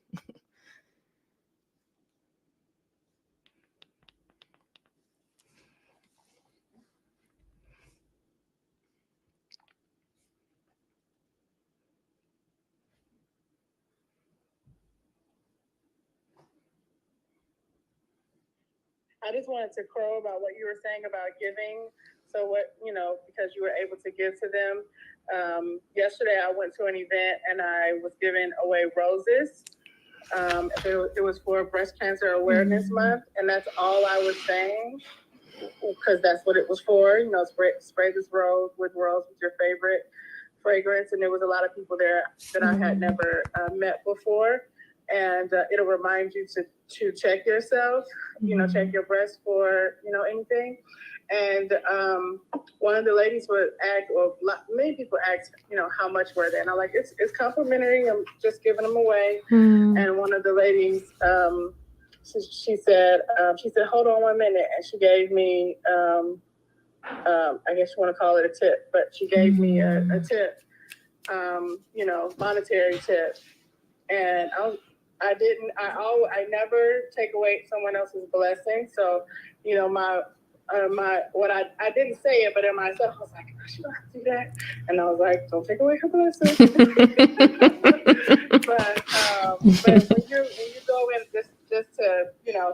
[SPEAKER 3] I just wanted to crow about what you were saying about giving. So because you were able to give to them. Yesterday I went to an event and I was giving away roses. It was for Breast Cancer Awareness Month, and that's all I was saying, because that's what it was for. Spray this rose with your favorite fragrance, and there was a lot of people there that I had never met before. And it'll remind you to check yourself, check your breast for, anything. And one of the ladies would ask, or many people ask, how much were they? And I'm like, it's complimentary. I'm just giving them away. And one of the ladies, she said, hold on 1 minute. And she gave me, I guess you want to call it a tip, but she gave me a tip, monetary tip. And I never take away someone else's blessing. So, I didn't say it, but in myself, I was like, I should not do that. And I was like, don't take away her blessing. But when you go in just to,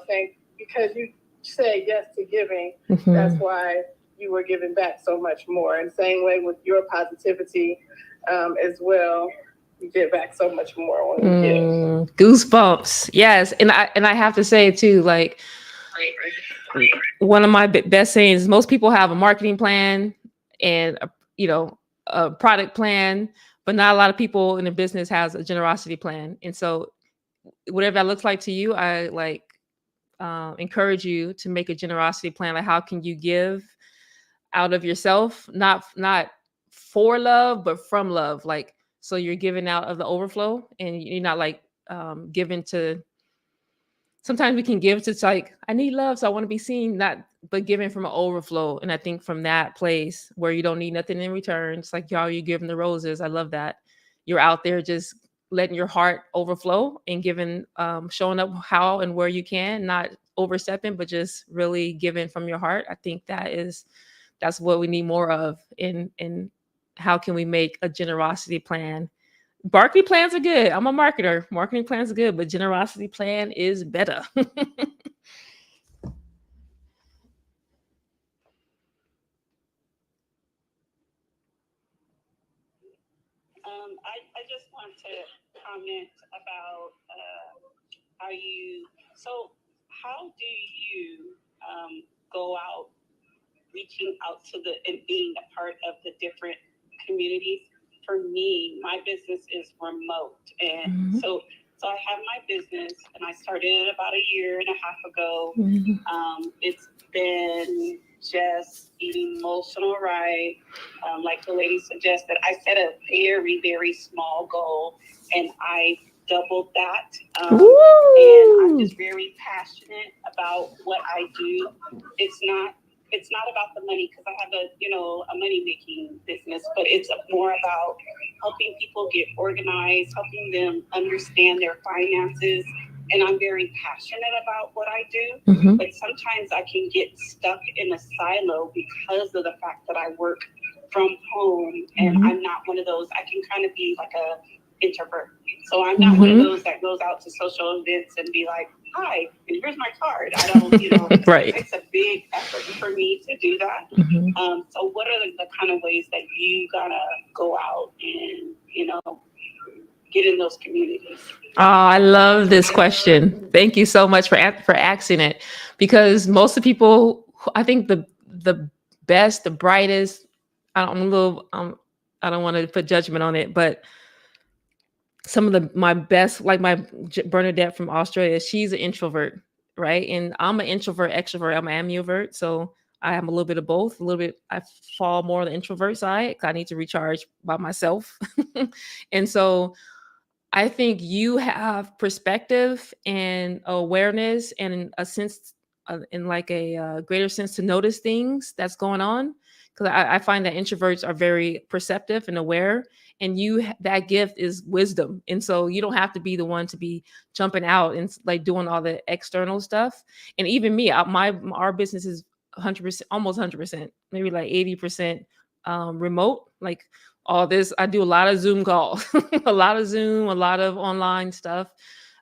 [SPEAKER 3] think, because you say yes to giving, that's why you were giving back so much more. And same way with your positivity as well. You get back so much more when you give.
[SPEAKER 1] Goosebumps. Yes. And I have to say too, like, one of my best sayings is most people have a marketing plan and a product plan, but not a lot of people in the business has a generosity plan. And so whatever that looks like to you, I encourage you to make a generosity plan. Like, how can you give out of yourself, not for love, but from love. Like, so you're giving out of the overflow, and you're not like giving to. Sometimes we can give to, it's like, I need love, so I want to be seen, not, but giving from an overflow. And I think from that place where you don't need nothing in return, it's like, y'all, you giving the roses. I love that. You're out there just letting your heart overflow and giving, showing up how and where you can, not overstepping, but just really giving from your heart. I think that's what we need more of. In how can we make a generosity plan? Barkley plans are good. I'm a marketer. Marketing plans are good, but generosity plan is better.
[SPEAKER 3] I just want to comment about how do you go out, reaching out to and being a part of the different communities? For me, my business is remote. And so I have my business, and I started it about a year and a half ago. It's been just an emotional ride. Like the lady suggested, I set a very, very small goal, and I doubled that. And I'm just very passionate about what I do. It's not about the money, because I have a money making business, but it's more about helping people get organized, helping them understand their finances. And I'm very passionate about what I do, but sometimes I can get stuck in a silo because of the fact that I work from home, and I'm not one of those. I can kind of be like a introvert. So I'm not one of those that goes out to social events and be like, hi, and here's my card. I don't,
[SPEAKER 1] right.
[SPEAKER 3] It takes a big effort for me to do that. So what are the kind of ways that you gotta go out and, get in those communities?
[SPEAKER 1] Oh, I love this question. Thank you so much for asking it, because most of the people, I think the best, the brightest, I don't want to put judgment on it, but some of my best, like my Bernadette from Australia, she's an introvert, right? And I'm an introvert, extrovert. I'm an ambivert, so I am a little bit of both. A little bit, I fall more on the introvert side. I need to recharge by myself, and so I think you have perspective and awareness and a sense, in like a greater sense to notice things that's going on. Because I find that introverts are very perceptive and aware, and that gift is wisdom. And so you don't have to be the one to be jumping out and like doing all the external stuff. And even me, our business is 100%, almost 100%, maybe like 80% remote. Like, all this, I do a lot of Zoom calls, a lot of Zoom, a lot of online stuff,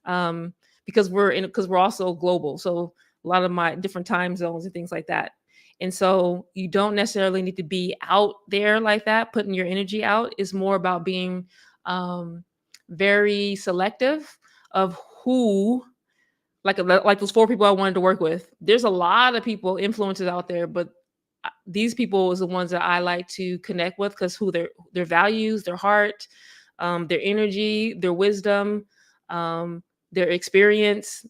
[SPEAKER 1] because we're also global. So a lot of my different time zones and things like that. And so you don't necessarily need to be out there like that, putting your energy out. Is more about being very selective of who, like those 4 people I wanted to work with. There's a lot of people, influencers out there, but these people is the ones that I like to connect with, because their values, their heart, their energy, their wisdom, their experience.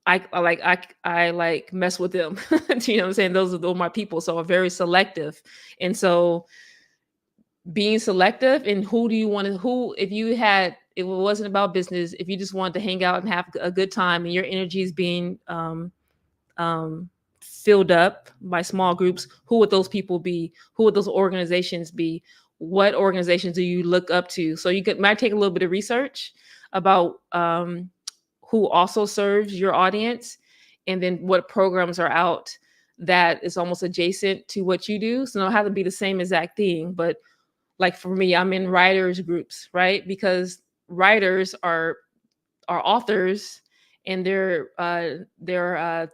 [SPEAKER 1] I like mess with them. You know what I'm saying? Those are my people. So I'm very selective. And so being selective and if it wasn't about business, if you just wanted to hang out and have a good time, and your energy is being filled up by small groups, who would those people be? Who would those organizations be? What organizations do you look up to? So might take a little bit of research about who also serves your audience, and then what programs are out that is almost adjacent to what you do. So it don't have to be the same exact thing, but like for me, I'm in writers groups, right? Because writers are authors, and they're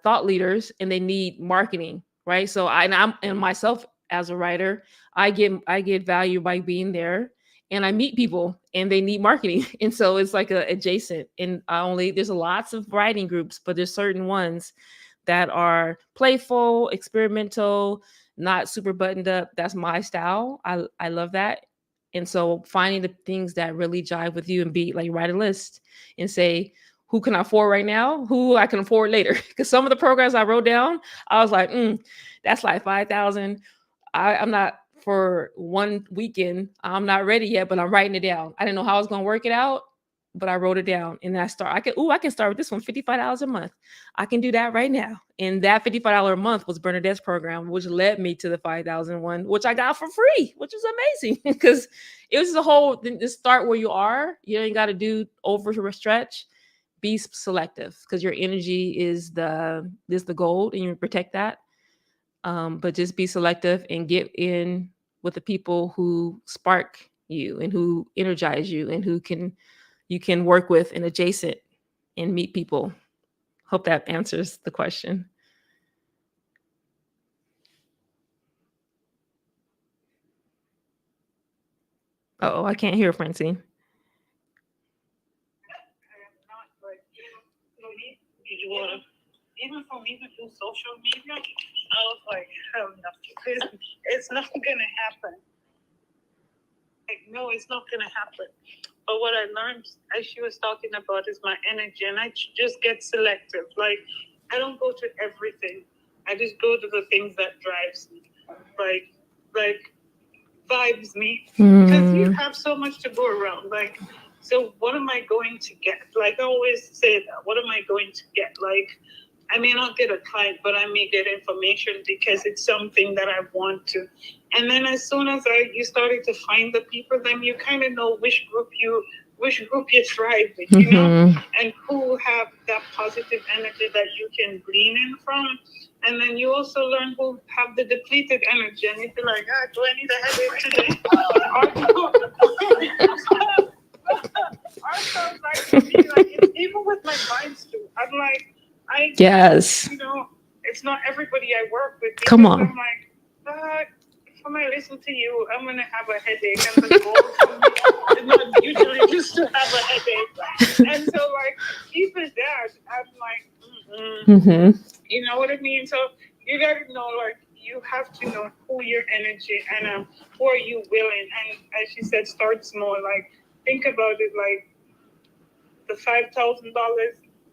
[SPEAKER 1] thought leaders, and they need marketing, right? So I'm myself as a writer, I get value by being there, and I meet people, and they need marketing, and so it's like a adjacent. And there's lots of writing groups, but there's certain ones that are playful, experimental, not super buttoned up. That's my style. I love that. And so finding the things that really jive with you, and write a list and say, who can I afford right now, who I can afford later. Because some of the programs I wrote down, I was like, that's like 5,000. I'm not for one weekend. I'm not ready yet, but I'm writing it down. I didn't know how I was going to work it out, but I wrote it down. And then I can start with this one, $55 a month. I can do that right now. And that $55 a month was Bernadette's program, which led me to the 5,000 one, which I got for free, which is amazing because it was the whole, just start where you are. You ain't got to do over stretch. Be selective because your energy is the gold and you protect that. But just be selective and get in with the people who spark you and who energize you and who you can work with and adjacent and meet people. Hope that answers the question. Oh, I can't hear Francine.
[SPEAKER 3] Even for me to do social media, I was like, hell no, it's not gonna happen. Like, no, it's not gonna happen. But what I learned, as she was talking about, is my energy, and I just get selective. Like, I don't go to everything. I just go to the things that drives me, like vibes me, because you have so much to go around. Like, so what am I going to get? Like, I always say that. What am I going to get? Like, I may not get a client, but I may get information because it's something that I want to. And then as soon as you started to find the people, then you kind of know which group you thrive with, you know, and who have that positive energy that you can glean in from. And then you also learn who have the depleted energy, and you be like, do I need a headache today? Also, like, for me, like, it's even with my clients too. I'm like,
[SPEAKER 1] yes,
[SPEAKER 3] you know, it's not everybody I work with.
[SPEAKER 1] Come on.
[SPEAKER 3] I'm like, if I listen to you, I'm gonna have a headache, and the goal for me is not usually just to have a headache. And so, like, even that, I'm like, you know what I mean? So you gotta know, like, you have to know who your energy and who are you willing. And as she said, start small. Like, think about it, like the $5,000.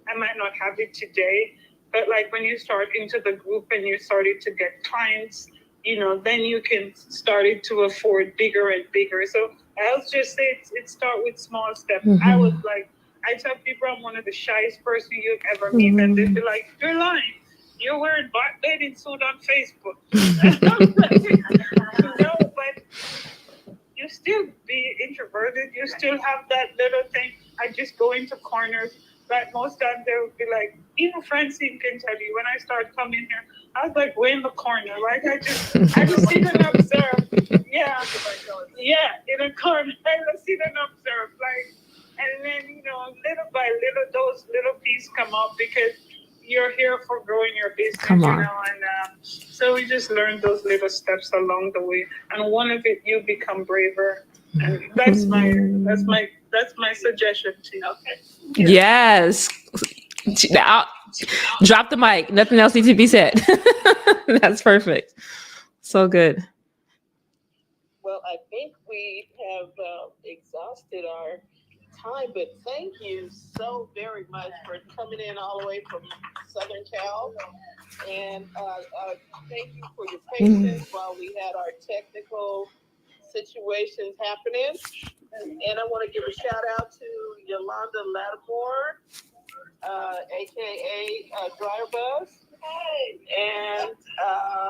[SPEAKER 3] I might not have it today, but like when you start into the group and you started to get clients, you know, then you can start it to afford bigger and bigger. So I'll just say it start with small steps. I was like, I tell people I'm one of the shyest person you've ever met, and they'd be like, you're lying. You're wearing bathing suit on Facebook. No, but you still be introverted. You still have that little thing. I just go into corners. Like most times they would be like, even Francine can tell you, when I started coming here, I was like way in the corner. Like I just sit and observe. Yeah. In a corner. I just sit and observe. Like, and then, you know, little by little, those little pieces come up because you're here for growing your business,
[SPEAKER 1] Come on.
[SPEAKER 3] you know, and so we just learned those little steps along the way, and one of it, you become braver, and that's my suggestion to you. Okay.
[SPEAKER 1] Yes. Drop the mic. Nothing else needs to be said. That's perfect. So good.
[SPEAKER 5] Well, I think we have exhausted our time, but thank you so very much for coming in all the way from Southern Cal. And thank you for your patience while we had our technical situations happening. And I want to give a shout out to Yolanda Lattimore, aka Dryer Buzz. And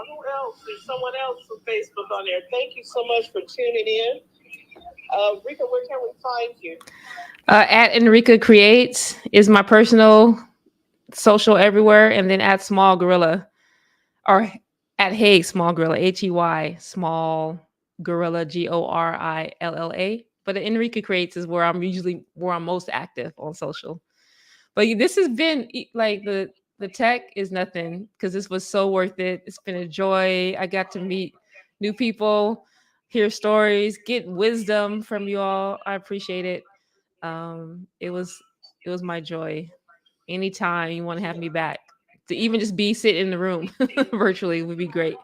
[SPEAKER 5] who else? There's someone else from Facebook on there. Thank you so much for tuning in. Rika, where can we find you?
[SPEAKER 1] At Enrika Creates is my personal social everywhere, and then at Small Gorilla, or at Hey Small Gorilla, HEY Small Gorilla GORILLA. But Enrika Creates is where I'm most active on social. But this has been like the tech is nothing because this was so worth it. It's been a joy. I got to meet new people, hear stories, get wisdom from you all. I appreciate it. It was my joy. Anytime you want to have me back, to even just be sitting in the room virtually would be great.
[SPEAKER 5] Yeah.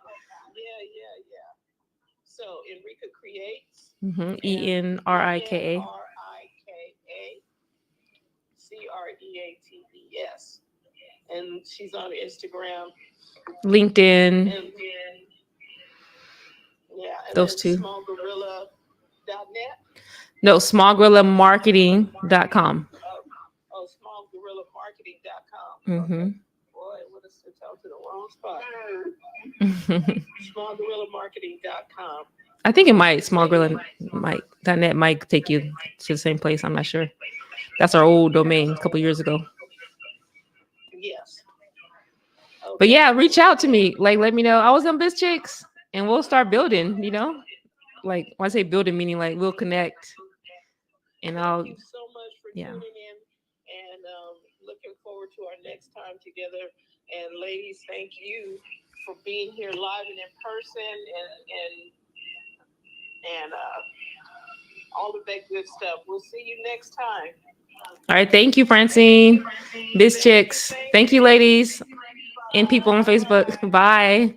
[SPEAKER 5] So Enrika Creates.
[SPEAKER 1] ENRIKA.
[SPEAKER 5] CREATES. BizChicks. And she's on Instagram,
[SPEAKER 1] LinkedIn,
[SPEAKER 5] and yeah, and
[SPEAKER 1] those
[SPEAKER 5] then
[SPEAKER 1] two.
[SPEAKER 5] smallgorilla.net.
[SPEAKER 1] No, smallgorillamarketing.com.
[SPEAKER 5] Oh, smallgorillamarketing.com.
[SPEAKER 1] Mm-hmm.
[SPEAKER 5] Okay. Boy, what a switch out to the wrong spot. Smallgorillamarketing.com.
[SPEAKER 1] I think it might, smallgorilla.net might take you to the same place. I'm not sure. That's our old domain a couple years ago.
[SPEAKER 5] Yes.
[SPEAKER 1] But yeah, reach out to me. Like, let me know. I was on BizChicks, and we'll start building, you know? Like, when I say building, meaning like we'll connect. And
[SPEAKER 5] Thank you so much for
[SPEAKER 1] yeah.
[SPEAKER 5] tuning in, and looking forward to our next time together. And ladies, thank you for being here live and in person, and all of that good stuff. We'll see you next time.
[SPEAKER 1] All right. Thank you, Francine. BizChicks. Thank you, ladies and people on Facebook. Bye.